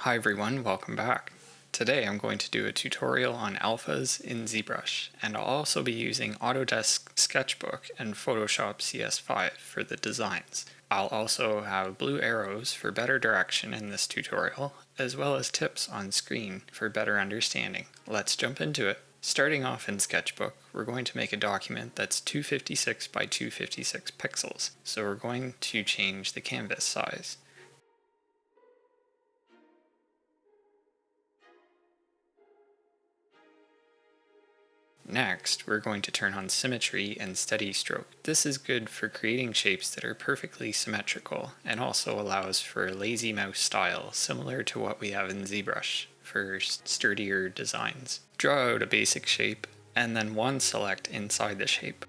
Hi everyone, welcome back. Today I'm going to do a tutorial on alphas in Zbrush, and I'll also be using Autodesk Sketchbook and Photoshop CS5 for the designs. I'll also have blue arrows for better direction in this tutorial, as well as tips on screen for better understanding. Let's jump into it. Starting off in Sketchbook, we're going to make a document that's 256 by 256 pixels, so we're going to change the canvas size. Next, we're going to turn on symmetry and steady stroke. This is good for creating shapes that are perfectly symmetrical and also allows for a lazy mouse style similar to what we have in Zbrush for sturdier designs. Draw out a basic shape and then one select inside the shape.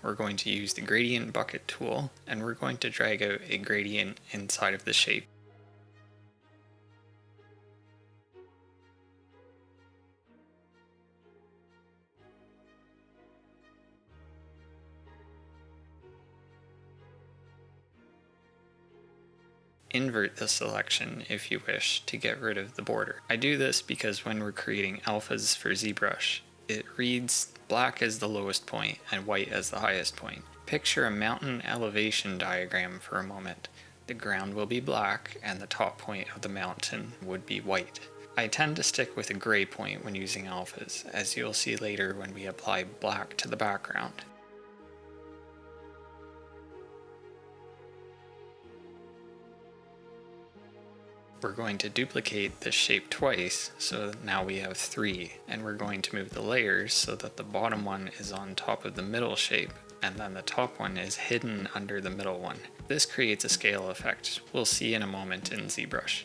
We're going to use the gradient bucket tool and we're going to drag out a gradient inside of the shape. Invert the selection if you wish to get rid of the border. I do this because when we're creating alphas for Zbrush, it reads black as the lowest point and white as the highest point. Picture a mountain elevation diagram for a moment. The ground will be black and the top point of the mountain would be white. I tend to stick with a gray point when using alphas, as you'll see later when we apply black to the background. We're going to duplicate this shape twice, so now we have 3, and we're going to move the layers so that the bottom one is on top of the middle shape, and then the top one is hidden under the middle one. This creates a scale effect we'll see in a moment in Zbrush.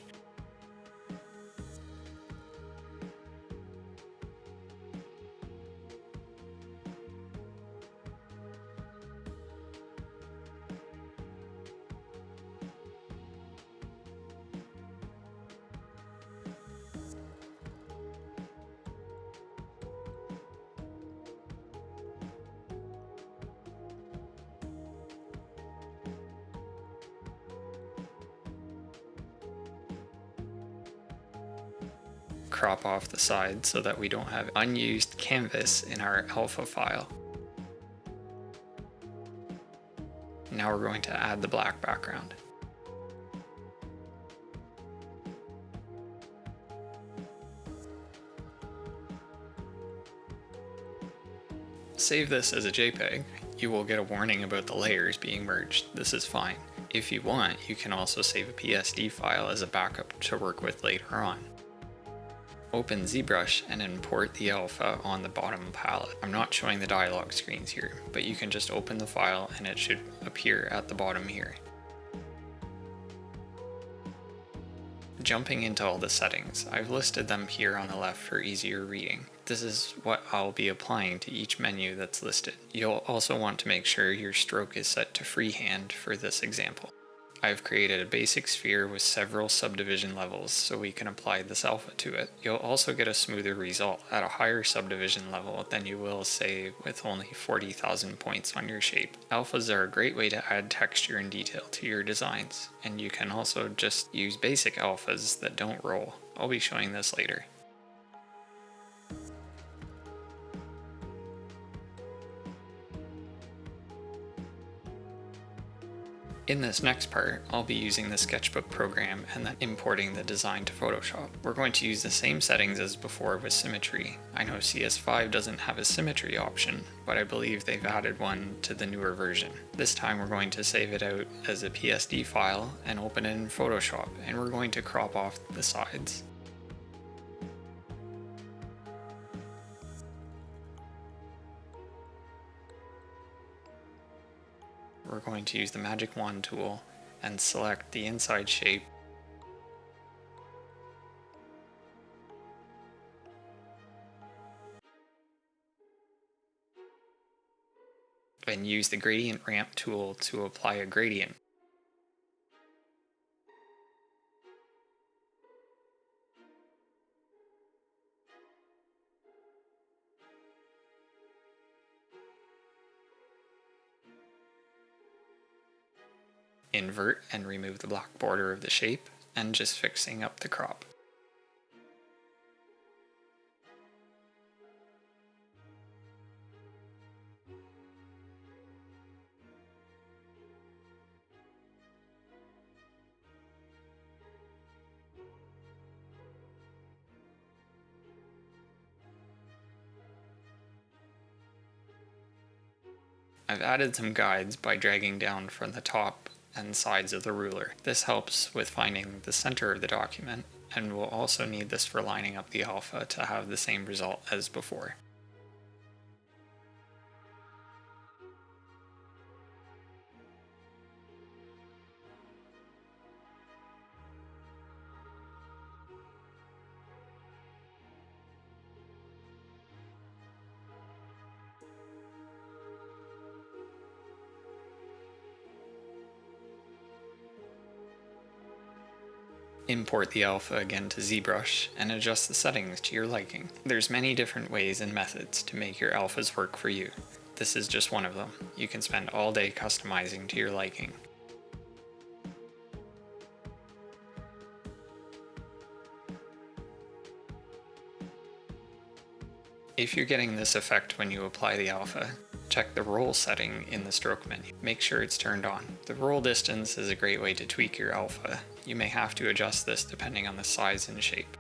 Crop off the side so that we don't have unused canvas in our alpha file. Now we're going to add the black background. Save this as a JPEG. You will get a warning about the layers being merged. This is fine. If you want, you can also save a PSD file as a backup to work with later on. Open Zbrush and import the alpha on the bottom palette. I'm not showing the dialog screens here, but you can just open the file and it should appear at the bottom here. Jumping into all the settings, I've listed them here on the left for easier reading. This is what I'll be applying to each menu that's listed. You'll also want to make sure your stroke is set to freehand for this example. I've created a basic sphere with several subdivision levels so we can apply this alpha to it. You'll also get a smoother result at a higher subdivision level than you will, say, with only 40,000 points on your shape. Alphas are a great way to add texture and detail to your designs, and you can also just use basic alphas that don't roll. I'll be showing this later. In this next part, I'll be using the Sketchbook program and then importing the design to Photoshop. We're going to use the same settings as before with symmetry. I know CS5 doesn't have a symmetry option, but I believe they've added one to the newer version. This time we're going to save it out as a PSD file and open it in Photoshop, and we're going to crop off the sides. We're going to use the magic wand tool and select the inside shape and use the gradient ramp tool to apply a gradient. invert and remove the black border of the shape, and just fixing up the crop. I've added some guides by dragging down from the top and sides of the ruler. This helps with finding the center of the document, and we'll also need this for lining up the alpha to have the same result as before. Import the alpha again to Zbrush and adjust the settings to your liking. There's many different ways and methods to make your alphas work for you. This is just one of them. You can spend all day customizing to your liking. If you're getting this effect when you apply the alpha, check the roll setting in the stroke menu. Make sure it's turned on. The roll distance is a great way to tweak your alpha. You may have to adjust this depending on the size and shape.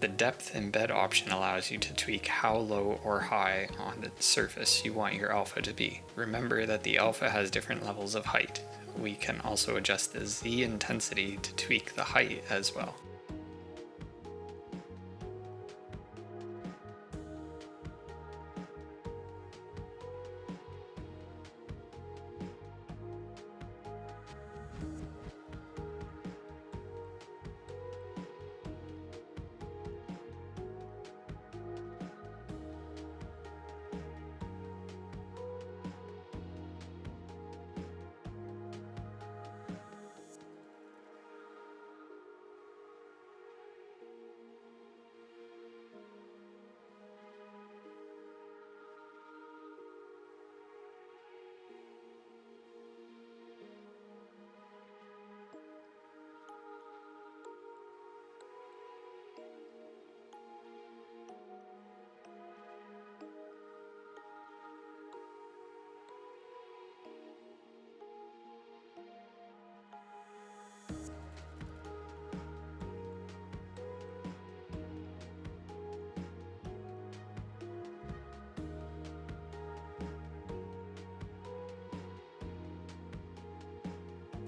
The depth and bed option allows you to tweak how low or high on the surface you want your alpha to be. Remember that the alpha has different levels of height. We can also adjust the Z intensity to tweak the height as well.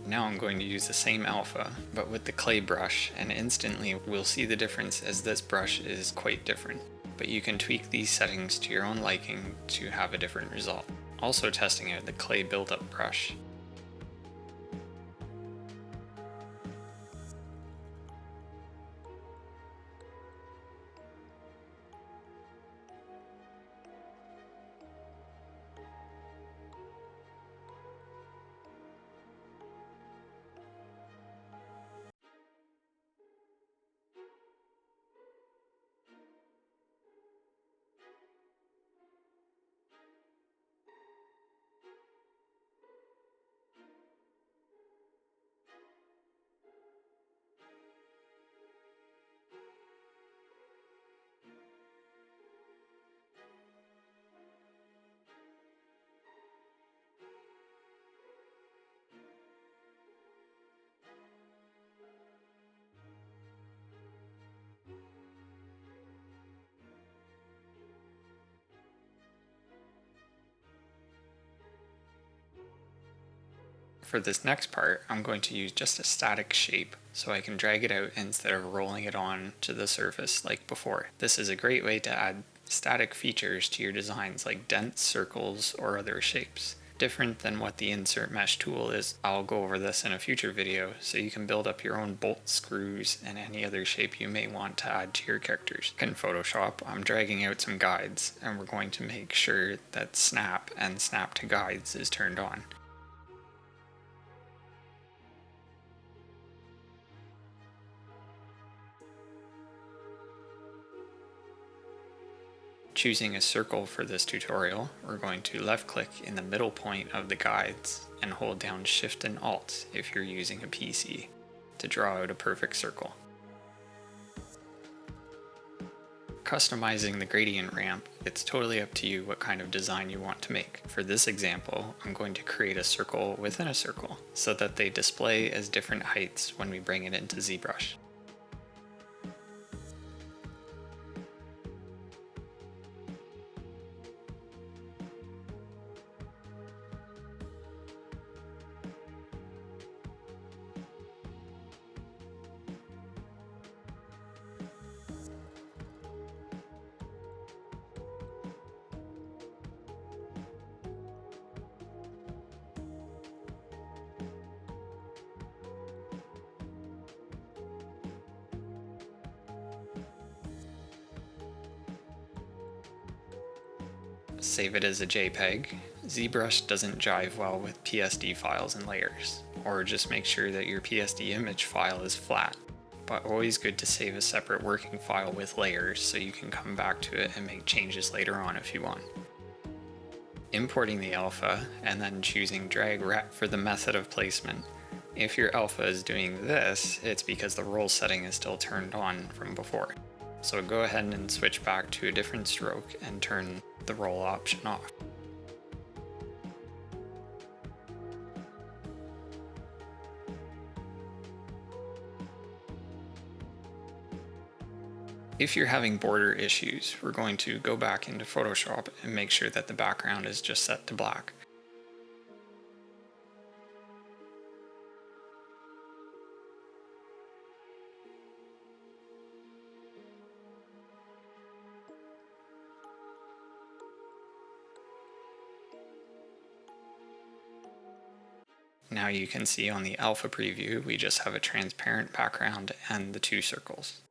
Now I'm going to use the same alpha, but with the clay brush, and instantly we'll see the difference as this brush is quite different. But you can tweak these settings to your own liking to have a different result. Also testing out the clay buildup brush. For this next part, I'm going to use just a static shape so I can drag it out instead of rolling it on to the surface like before. This is a great way to add static features to your designs like dents, circles, or other shapes. Different than what the insert mesh tool is. I'll go over this in a future video so you can build up your own bolts, screws, and any other shape you may want to add to your characters. In Photoshop, I'm dragging out some guides, and we're going to make sure that snap and snap to guides is turned on. Choosing a circle for this tutorial, we're going to left click in the middle point of the guides and hold down Shift and Alt if you're using a PC to draw out a perfect circle. Customizing the gradient ramp, it's totally up to you what kind of design you want to make. For this example, I'm going to create a circle within a circle so that they display as different heights when we bring it into Zbrush. Save it as a JPEG. Zbrush doesn't jive well with PSD files and layers, or just make sure that your PSD image file is flat, but always good to save a separate working file with layers so you can come back to it and make changes later on if you want. Importing the alpha and then choosing drag wrap for the method of placement. If your alpha is doing this, it's because the roll setting is still turned on from before. So go ahead and switch back to a different stroke and turn the roll option off. If you're having border issues, we're going to go back into Photoshop and make sure that the background is just set to black. Now you can see on the alpha preview, we just have a transparent background and the two circles.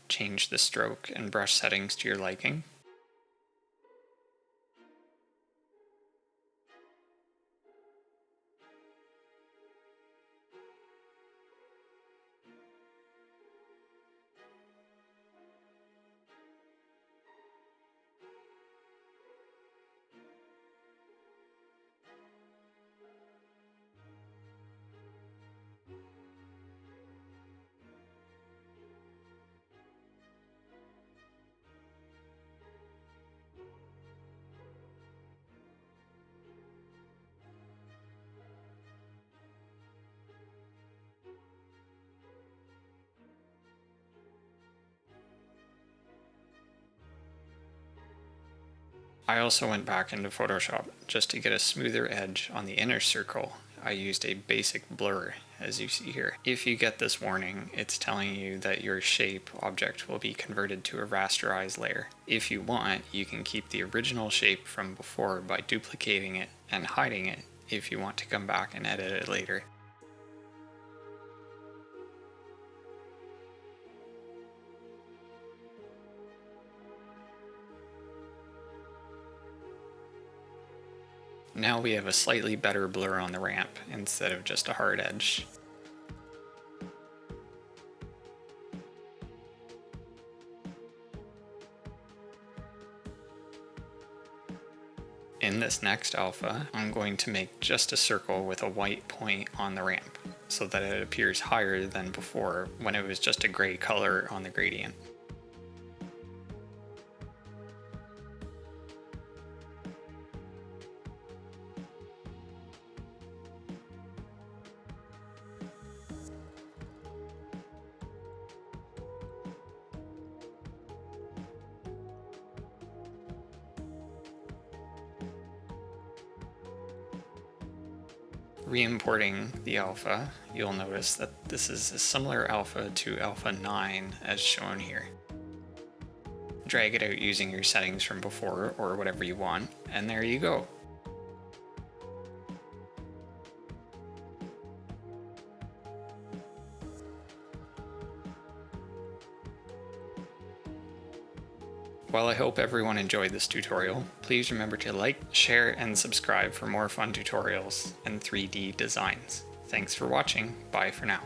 Change the stroke and brush settings to your liking. I also went back into Photoshop just to get a smoother edge on the inner circle. I used a basic blur, as you see here. If you get this warning, it's telling you that your shape object will be converted to a rasterized layer. If you want, you can keep the original shape from before by duplicating it and hiding it if you want to come back and edit it later. Now we have a slightly better blur on the ramp instead of just a hard edge. In this next alpha, I'm going to make just a circle with a white point on the ramp so that it appears higher than before when it was just a gray color on the gradient. Re-importing the alpha, you'll notice that this is a similar alpha to alpha 9 as shown here. Drag it out using your settings from before or whatever you want, and there you go. While I hope everyone enjoyed this tutorial, please remember to like, share, and subscribe for more fun tutorials and 3D designs. Thanks for watching. Bye for now.